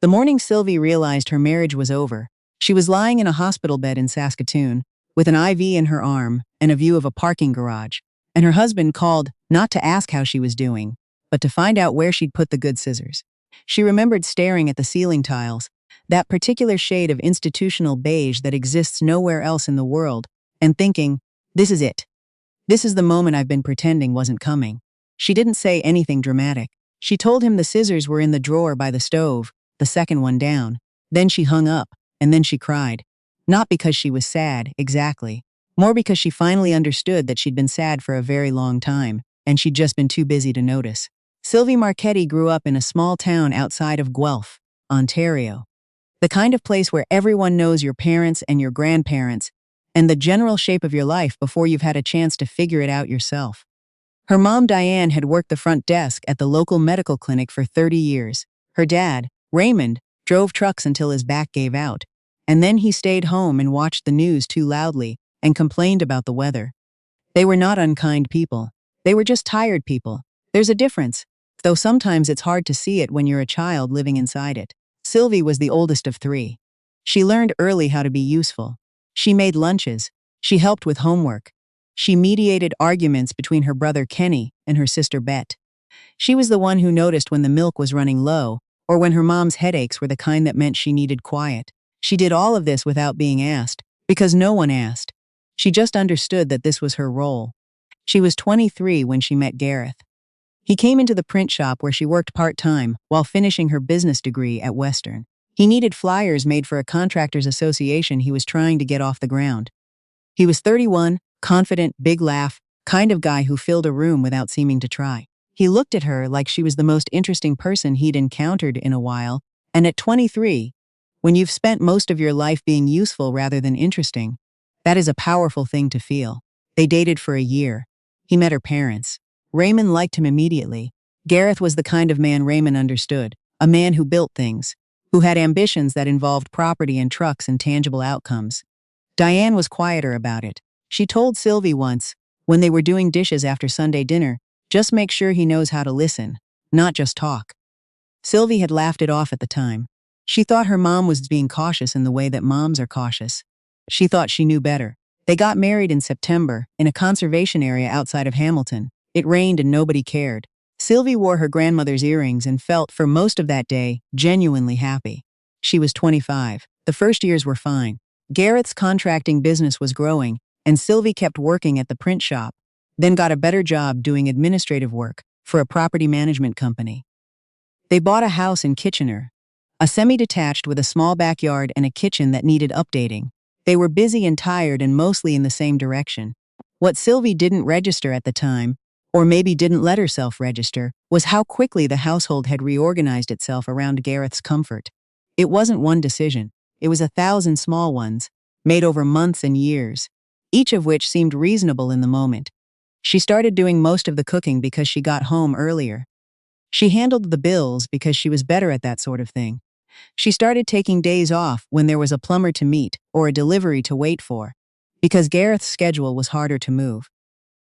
The morning Sylvie realized her marriage was over, she was lying in a hospital bed in Saskatoon, with an IV in her arm and a view of a parking garage, and her husband called not to ask how she was doing, but to find out where she'd put the good scissors. She remembered staring at the ceiling tiles, that particular shade of institutional beige that exists nowhere else in the world, and thinking, this is it. This is the moment I've been pretending wasn't coming. She didn't say anything dramatic. She told him the scissors were in the drawer by the stove, the second one down. Then she hung up, and then she cried. Not because she was sad, exactly. More because she finally understood that she'd been sad for a very long time, and she'd just been too busy to notice. Sylvie Marchetti grew up in a small town outside of Guelph, Ontario. The kind of place where everyone knows your parents and your grandparents, and the general shape of your life before you've had a chance to figure it out yourself. Her mom, Diane, had worked the front desk at the local medical clinic for 30 years. Her dad, Raymond, drove trucks until his back gave out, and then he stayed home and watched the news too loudly and complained about the weather. They were not unkind people. They were just tired people. There's a difference, though sometimes it's hard to see it when you're a child living inside it. Sylvie was the oldest of three. She learned early how to be useful. She made lunches. She helped with homework. She mediated arguments between her brother Kenny and her sister Bet. She was the one who noticed when the milk was running low, or when her mom's headaches were the kind that meant she needed quiet. She did all of this without being asked, because no one asked. She just understood that this was her role. She was 23 when she met Gareth. He came into the print shop where she worked part-time while finishing her business degree at Western. He needed flyers made for a contractors association he was trying to get off the ground. He was 31, confident, big laugh, kind of guy who filled a room without seeming to try. He looked at her like she was the most interesting person he'd encountered in a while, and at 23, when you've spent most of your life being useful rather than interesting, that is a powerful thing to feel. They dated for a year. He met her parents. Raymond liked him immediately. Gareth was the kind of man Raymond understood, a man who built things, who had ambitions that involved property and trucks and tangible outcomes. Diane was quieter about it. She told Sylvie once, when they were doing dishes after Sunday dinner, just make sure he knows how to listen, not just talk. Sylvie had laughed it off at the time. She thought her mom was being cautious in the way that moms are cautious. She thought she knew better. They got married in September, in a conservation area outside of Hamilton. It rained and nobody cared. Sylvie wore her grandmother's earrings and felt, for most of that day, genuinely happy. She was 25. The first years were fine. Gareth's contracting business was growing, and Sylvie kept working at the print shop, then got a better job doing administrative work for a property management company. They bought a house in Kitchener, a semi-detached with a small backyard and a kitchen that needed updating. They were busy and tired and mostly in the same direction. What Sylvie didn't register at the time, or maybe didn't let herself register, was how quickly the household had reorganized itself around Gareth's comfort. It wasn't one decision. It was 1,000 small ones, made over months and years, each of which seemed reasonable in the moment. She started doing most of the cooking because she got home earlier. She handled the bills because she was better at that sort of thing. She started taking days off when there was a plumber to meet or a delivery to wait for, because Gareth's schedule was harder to move.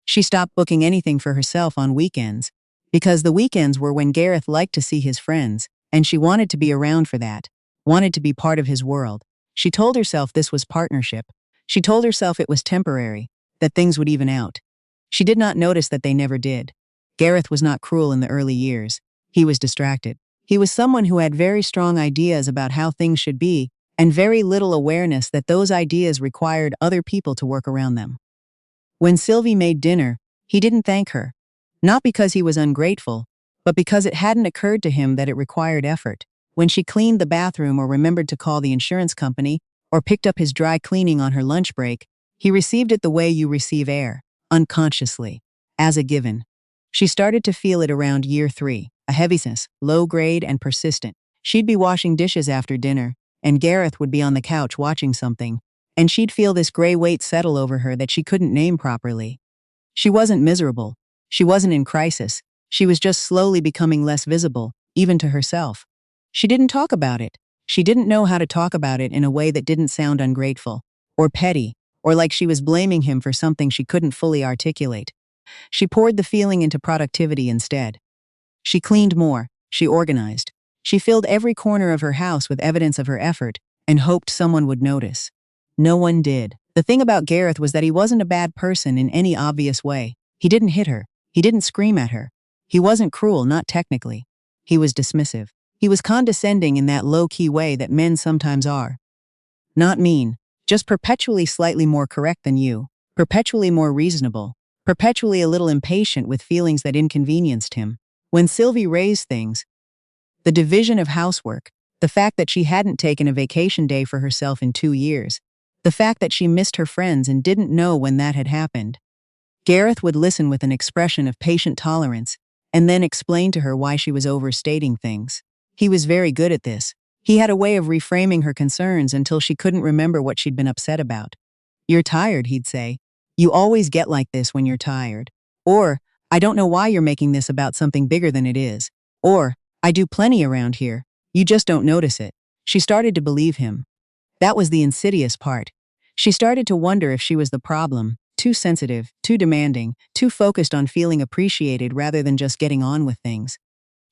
She stopped booking anything for herself on weekends, because the weekends were when Gareth liked to see his friends, and she wanted to be around for that, wanted to be part of his world. She told herself this was partnership. She told herself it was temporary, that things would even out. She did not notice that they never did. Gareth was not cruel in the early years. He was distracted. He was someone who had very strong ideas about how things should be, and very little awareness that those ideas required other people to work around them. When Sylvie made dinner, he didn't thank her. Not because he was ungrateful, but because it hadn't occurred to him that it required effort. When she cleaned the bathroom or remembered to call the insurance company, or picked up his dry cleaning on her lunch break, he received it the way you receive air, unconsciously, as a given. She started to feel it around year 3, a heaviness, low grade and persistent. She'd be washing dishes after dinner, and Gareth would be on the couch watching something, and she'd feel this gray weight settle over her that she couldn't name properly. She wasn't miserable. She wasn't in crisis. She was just slowly becoming less visible, even to herself. She didn't talk about it. She didn't know how to talk about it in a way that didn't sound ungrateful, or petty, or like she was blaming him for something she couldn't fully articulate. She poured the feeling into productivity instead. She cleaned more. She organized. She filled every corner of her house with evidence of her effort and hoped someone would notice. No one did. The thing about Gareth was that he wasn't a bad person in any obvious way. He didn't hit her. He didn't scream at her. He wasn't cruel, not technically. He was dismissive. He was condescending in that low-key way that men sometimes are. Not mean, just perpetually slightly more correct than you, perpetually more reasonable, perpetually a little impatient with feelings that inconvenienced him. When Sylvie raised things, the division of housework, the fact that she hadn't taken a vacation day for herself in 2 years, the fact that she missed her friends and didn't know when that had happened, Gareth would listen with an expression of patient tolerance and then explain to her why she was overstating things. He was very good at this. He had a way of reframing her concerns until she couldn't remember what she'd been upset about. "You're tired," he'd say. "You always get like this when you're tired." Or, "I don't know why you're making this about something bigger than it is." Or, "I do plenty around here. You just don't notice it." She started to believe him. That was the insidious part. She started to wonder if she was the problem, too sensitive, too demanding, too focused on feeling appreciated rather than just getting on with things.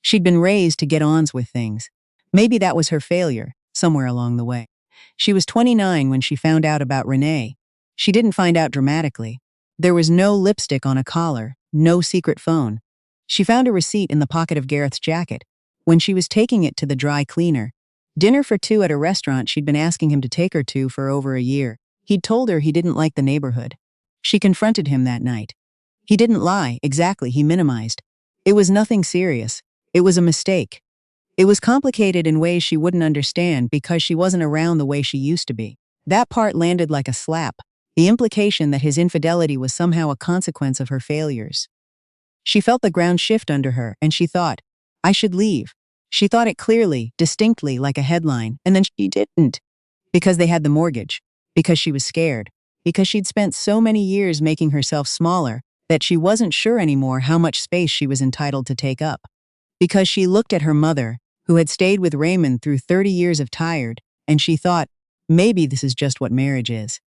She'd been raised to get on with things. Maybe that was her failure, somewhere along the way. She was 29 when she found out about Renee. She didn't find out dramatically. There was no lipstick on a collar, no secret phone. She found a receipt in the pocket of Gareth's jacket. When she was taking it to the dry cleaner, dinner for two at a restaurant she'd been asking him to take her to for over a year, he'd told her he didn't like the neighborhood. She confronted him that night. He didn't lie, exactly, he minimized. It was nothing serious. It was a mistake. It was complicated in ways she wouldn't understand because she wasn't around the way she used to be. That part landed like a slap, the implication that his infidelity was somehow a consequence of her failures. She felt the ground shift under her, and she thought, "I should leave." She thought it clearly, distinctly, like a headline, and then she didn't. Because they had the mortgage. Because she was scared. Because she'd spent so many years making herself smaller that she wasn't sure anymore how much space she was entitled to take up. Because she looked at her mother, who had stayed with Raymond through 30 years of tired, and she thought, maybe this is just what marriage is.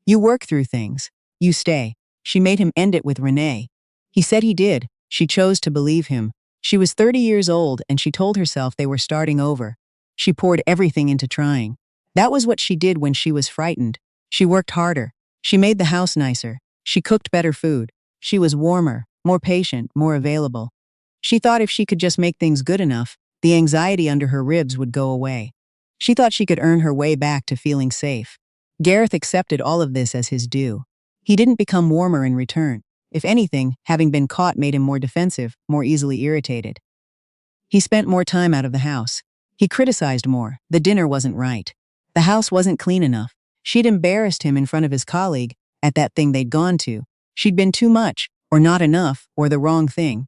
You work through things. You stay. She made him end it with Renee. He said he did. She chose to believe him. She was 30 years old and she told herself they were starting over. She poured everything into trying. That was what she did when she was frightened. She worked harder. She made the house nicer. She cooked better food. She was warmer, more patient, more available. She thought if she could just make things good enough, the anxiety under her ribs would go away. She thought she could earn her way back to feeling safe. Gareth accepted all of this as his due. He didn't become warmer in return. If anything, having been caught made him more defensive, more easily irritated. He spent more time out of the house. He criticized more. The dinner wasn't right. The house wasn't clean enough. She'd embarrassed him in front of his colleague at that thing they'd gone to. She'd been too much, or not enough, or the wrong thing.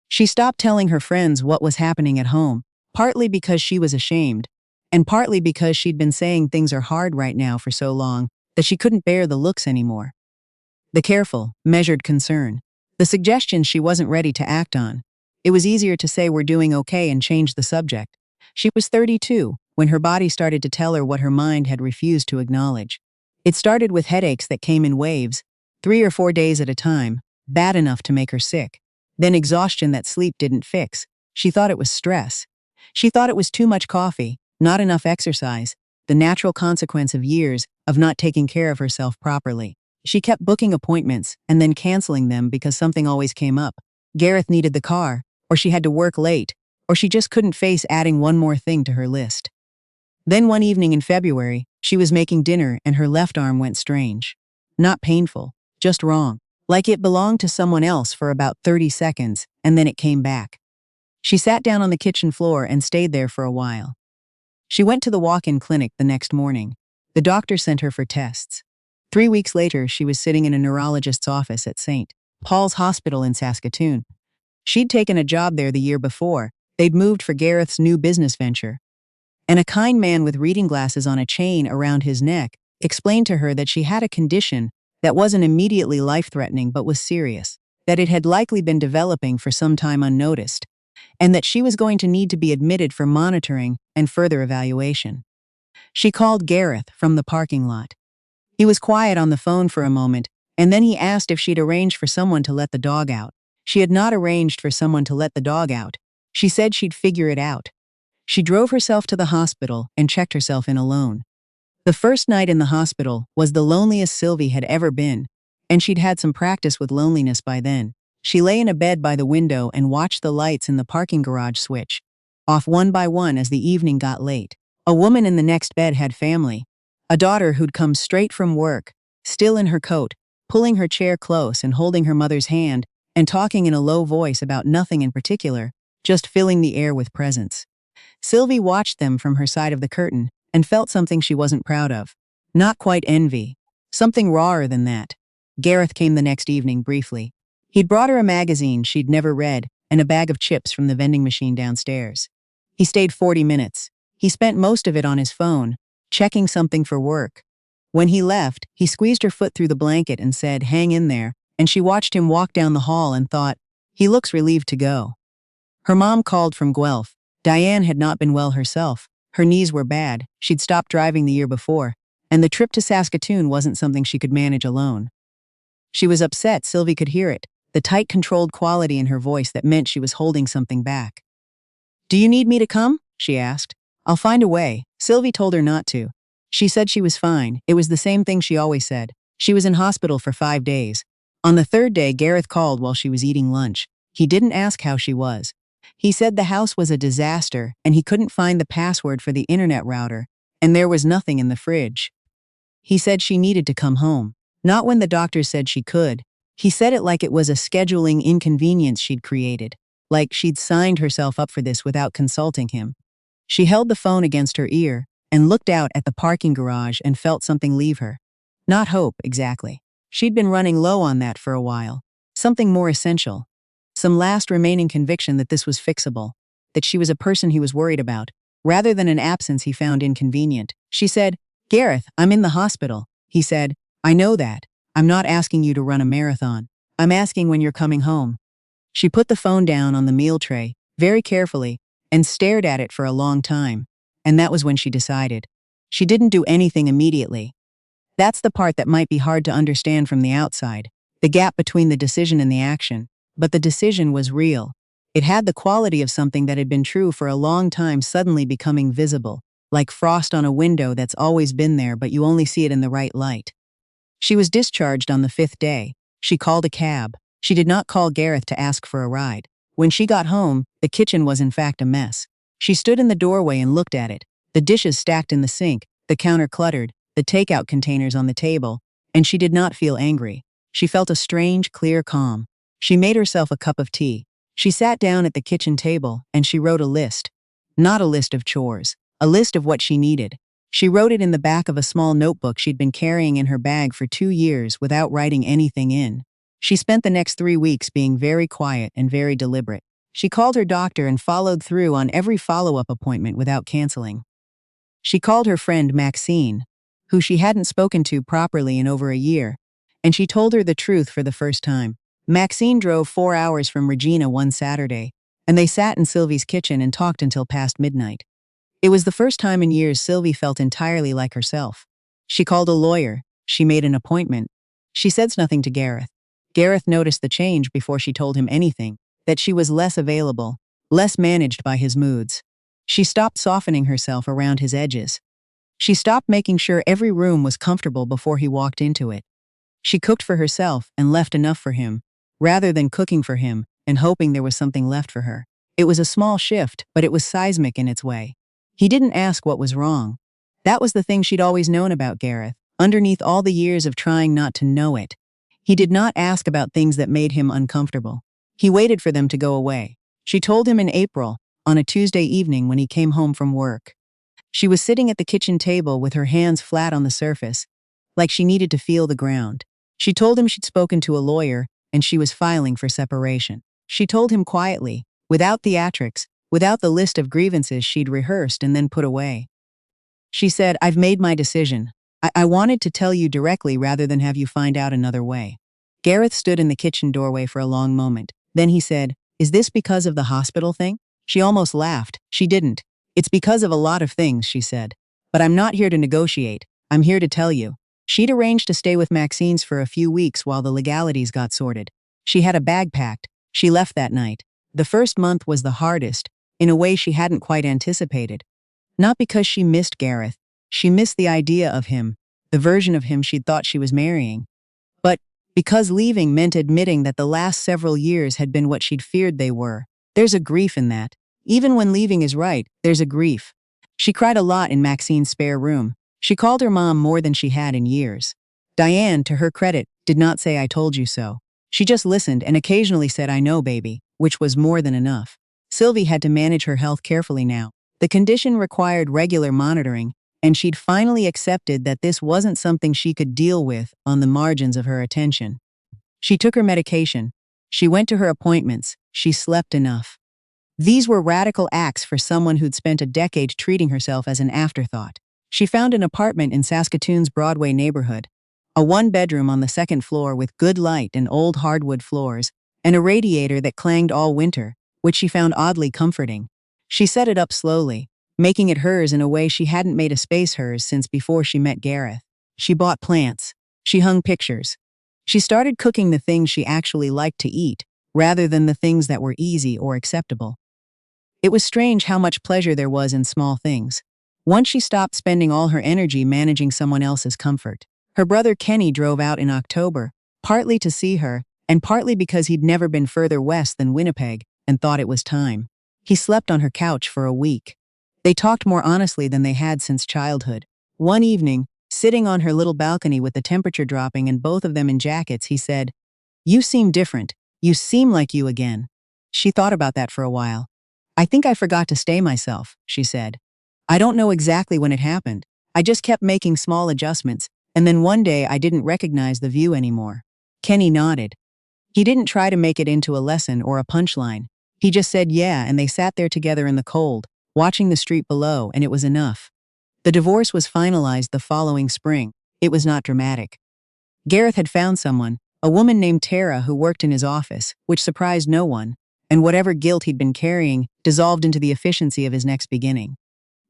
She stopped telling her friends what was happening at home, partly because she was ashamed, and partly because she'd been saying things are hard right now for so long that she couldn't bear the looks anymore. The careful, measured concern. The suggestion she wasn't ready to act on. It was easier to say we're doing okay and change the subject. She was 32 when her body started to tell her what her mind had refused to acknowledge. It started with headaches that came in waves, 3 or 4 days at a time, bad enough to make her sick. Then exhaustion that sleep didn't fix. She thought it was stress. She thought it was too much coffee, not enough exercise, the natural consequence of years of not taking care of herself properly. She kept booking appointments and then canceling them because something always came up. Gareth needed the car, or she had to work late, or she just couldn't face adding one more thing to her list. Then one evening in February, she was making dinner and her left arm went strange. Not painful, just wrong. Like it belonged to someone else for about 30 seconds, and then it came back. She sat down on the kitchen floor and stayed there for a while. She went to the walk-in clinic the next morning. The doctor sent her for tests. 3 weeks later, she was sitting in a neurologist's office at St. Paul's Hospital in Saskatoon. She'd taken a job there the year before. They'd moved for Gareth's new business venture. And a kind man with reading glasses on a chain around his neck explained to her that she had a condition that wasn't immediately life-threatening but was serious, that it had likely been developing for some time unnoticed, and that she was going to need to be admitted for monitoring and further evaluation. She called Gareth from the parking lot. He was quiet on the phone for a moment, and then he asked if she'd arranged for someone to let the dog out. She had not arranged for someone to let the dog out. She said she'd figure it out. She drove herself to the hospital and checked herself in alone. The first night in the hospital was the loneliest Sylvie had ever been, and she'd had some practice with loneliness by then. She lay in a bed by the window and watched the lights in the parking garage switch off one by one as the evening got late. A woman in the next bed had family, a daughter who'd come straight from work, still in her coat, pulling her chair close and holding her mother's hand and talking in a low voice about nothing in particular, just filling the air with presence. Sylvie watched them from her side of the curtain and felt something she wasn't proud of. Not quite envy. Something rawer than that. Gareth came the next evening briefly. He'd brought her a magazine she'd never read and a bag of chips from the vending machine downstairs. He stayed 40 minutes. He spent most of it on his phone, checking something for work. When he left, he squeezed her foot through the blanket and said, "Hang in there," and she watched him walk down the hall and thought, he looks relieved to go. Her mom called from Guelph. Diane had not been well herself. Her knees were bad, she'd stopped driving the year before, and the trip to Saskatoon wasn't something she could manage alone. She was upset, Sylvie could hear it, the tight, controlled quality in her voice that meant she was holding something back. "Do you need me to come?" she asked. "I'll find a way." Sylvie told her not to. She said she was fine. It was the same thing she always said. She was in hospital for 5 days. On the third day, Gareth called while she was eating lunch. He didn't ask how she was. He said the house was a disaster and he couldn't find the password for the internet router, and there was nothing in the fridge. He said she needed to come home. Not when the doctors said she could. He said it like it was a scheduling inconvenience she'd created, like she'd signed herself up for this without consulting him. She held the phone against her ear and looked out at the parking garage and felt something leave her. Not hope, exactly. She'd been running low on that for a while. Something more essential. Some last remaining conviction that this was fixable, that she was a person he was worried about, rather than an absence he found inconvenient. She said, "Gareth, I'm in the hospital." He said, "I know that. I'm not asking you to run a marathon. I'm asking when you're coming home." She put the phone down on the meal tray, very carefully, and stared at it for a long time. And that was when she decided. She didn't do anything immediately. That's the part that might be hard to understand from the outside, the gap between the decision and the action. But the decision was real. It had the quality of something that had been true for a long time suddenly becoming visible, like frost on a window that's always been there but you only see it in the right light. She was discharged on the 5th day. She called a cab. She did not call Gareth to ask for a ride. When she got home, the kitchen was in fact a mess. She stood in the doorway and looked at it, the dishes stacked in the sink, the counter cluttered, the takeout containers on the table, and she did not feel angry. She felt a strange, clear calm. She made herself a cup of tea. She sat down at the kitchen table and she wrote a list. Not a list of chores, a list of what she needed. She wrote it in the back of a small notebook she'd been carrying in her bag for 2 years without writing anything in. She spent the next 3 weeks being very quiet and very deliberate. She called her doctor and followed through on every follow-up appointment without canceling. She called her friend Maxine, who she hadn't spoken to properly in over a year, and she told her the truth for the first time. Maxine drove 4 hours from Regina one Saturday, and they sat in Sylvie's kitchen and talked until past midnight. It was the first time in years Sylvie felt entirely like herself. She called a lawyer. She made an appointment. She said nothing to Gareth. Gareth noticed the change before she told him anything, that she was less available, less managed by his moods. She stopped softening herself around his edges. She stopped making sure every room was comfortable before he walked into it. She cooked for herself and left enough for him, rather than cooking for him and hoping there was something left for her. It was a small shift, but it was seismic in its way. He didn't ask what was wrong. That was the thing she'd always known about Gareth, underneath all the years of trying not to know it. He did not ask about things that made him uncomfortable. He waited for them to go away. She told him in April, on a Tuesday evening when he came home from work. She was sitting at the kitchen table with her hands flat on the surface, like she needed to feel the ground. She told him she'd spoken to a lawyer and she was filing for separation. She told him quietly, without theatrics, without the list of grievances she'd rehearsed and then put away. She said, "I've made my decision. I wanted to tell you directly rather than have you find out another way." Gareth stood in the kitchen doorway for a long moment. Then he said, "Is this because of the hospital thing?" She almost laughed. She didn't. "It's because of a lot of things," she said. "But I'm not here to negotiate. I'm here to tell you." She'd arranged to stay with Maxine's for a few weeks while the legalities got sorted. She had a bag packed. She left that night. The first month was the hardest, in a way she hadn't quite anticipated. Not because she missed Gareth. She missed the idea of him, the version of him she'd thought she was marrying. But because leaving meant admitting that the last several years had been what she'd feared they were. There's a grief in that. Even when leaving is right, there's a grief. She cried a lot in Maxine's spare room. She called her mom more than she had in years. Diane, to her credit, did not say "I told you so." She just listened and occasionally said "I know, baby," which was more than enough. Sylvie had to manage her health carefully now. The condition required regular monitoring, and she'd finally accepted that this wasn't something she could deal with on the margins of her attention. She took her medication. She went to her appointments. She slept enough. These were radical acts for someone who'd spent a decade treating herself as an afterthought. She found an apartment in Saskatoon's Broadway neighborhood, a one-bedroom on the second floor with good light and old hardwood floors, and a radiator that clanged all winter, which she found oddly comforting. She set it up slowly, making it hers in a way she hadn't made a space hers since before she met Gareth. She bought plants. She hung pictures. She started cooking the things she actually liked to eat, rather than the things that were easy or acceptable. It was strange how much pleasure there was in small things. Once she stopped spending all her energy managing someone else's comfort. Her brother Kenny drove out in October, partly to see her, and partly because he'd never been further west than Winnipeg and thought it was time. He slept on her couch for a week. They talked more honestly than they had since childhood. One evening, sitting on her little balcony with the temperature dropping and both of them in jackets, he said, "You seem different. You seem like you again." She thought about that for a while. "I think I forgot to stay myself," she said. "I don't know exactly when it happened. I just kept making small adjustments, and then one day I didn't recognize the view anymore." Kenny nodded. He didn't try to make it into a lesson or a punchline. He just said yeah, and they sat there together in the cold, watching the street below, and it was enough. The divorce was finalized the following spring. It was not dramatic. Gareth had found someone, a woman named Tara who worked in his office, which surprised no one, and whatever guilt he'd been carrying dissolved into the efficiency of his next beginning.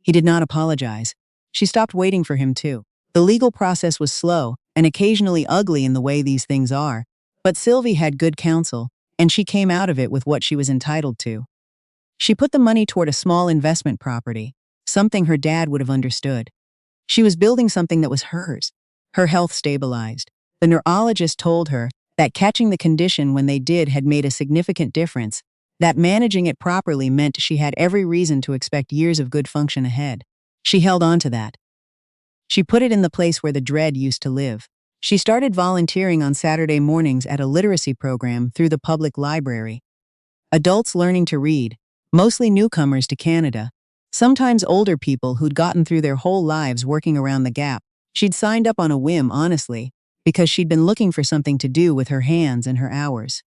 He did not apologize. She stopped waiting for him too. The legal process was slow and occasionally ugly in the way these things are, but Sylvie had good counsel, and she came out of it with what she was entitled to. She put the money toward a small investment property, something her dad would have understood. She was building something that was hers. Her health stabilized. The neurologist told her that catching the condition when they did had made a significant difference, that managing it properly meant she had every reason to expect years of good function ahead. She held on to that. She put it in the place where the dread used to live. She started volunteering on Saturday mornings at a literacy program through the public library. Adults learning to read, mostly newcomers to Canada, sometimes older people who'd gotten through their whole lives working around the gap. She'd signed up on a whim, honestly, because she'd been looking for something to do with her hands and her hours.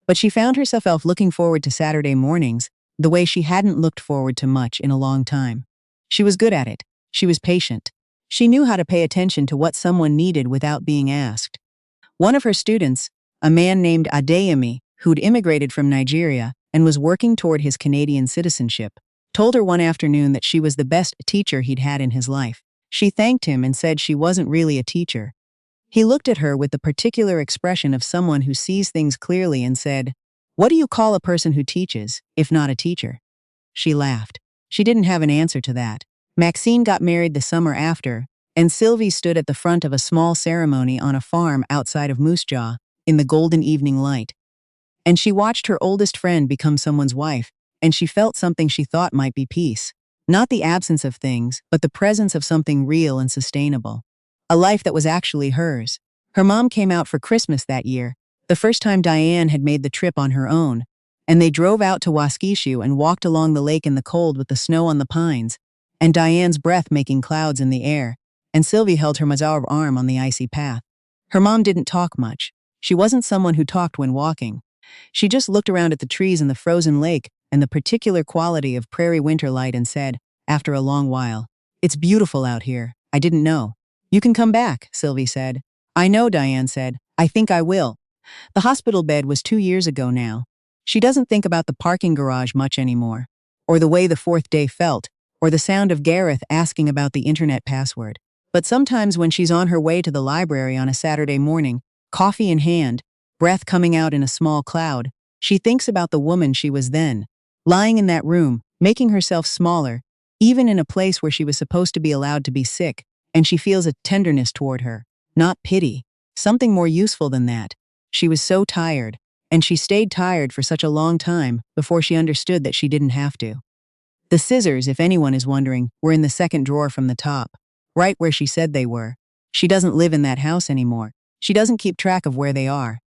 But she found herself looking forward to Saturday mornings the way she hadn't looked forward to much in a long time. She was good at it. She was patient. She knew how to pay attention to what someone needed without being asked. One of her students, a man named Adeyemi, who'd immigrated from Nigeria and was working toward his Canadian citizenship, told her one afternoon that she was the best teacher he'd had in his life. She thanked him and said she wasn't really a teacher. He looked at her with the particular expression of someone who sees things clearly and said, "What do you call a person who teaches, if not a teacher?" She laughed. She didn't have an answer to that. Maxine got married the summer after, and Sylvie stood at the front of a small ceremony on a farm outside of Moose Jaw in the golden evening light. And she watched her oldest friend become someone's wife, and she felt something she thought might be peace. Not the absence of things, but the presence of something real and sustainable. A life that was actually hers. Her mom came out for Christmas that year, the first time Diane had made the trip on her own, and they drove out to Waskishu and walked along the lake in the cold with the snow on the pines, and Diane's breath making clouds in the air, and Sylvie held her Mazar's arm on the icy path. Her mom didn't talk much. She wasn't someone who talked when walking. She just looked around at the trees and the frozen lake and the particular quality of prairie winter light and said, after a long while, "It's beautiful out here. I didn't know." "You can come back," Sylvie said. "I know," Diane said. "I think I will." The hospital bed was 2 years ago now. She doesn't think about the parking garage much anymore, or the way the fourth day felt, or the sound of Gareth asking about the internet password. But sometimes when she's on her way to the library on a Saturday morning, coffee in hand, breath coming out in a small cloud, she thinks about the woman she was then, lying in that room, making herself smaller, even in a place where she was supposed to be allowed to be sick, and she feels a tenderness toward her, not pity, something more useful than that. She was so tired, and she stayed tired for such a long time before she understood that she didn't have to. The scissors, if anyone is wondering, were in the second drawer from the top, right where she said they were. She doesn't live in that house anymore. She doesn't keep track of where they are.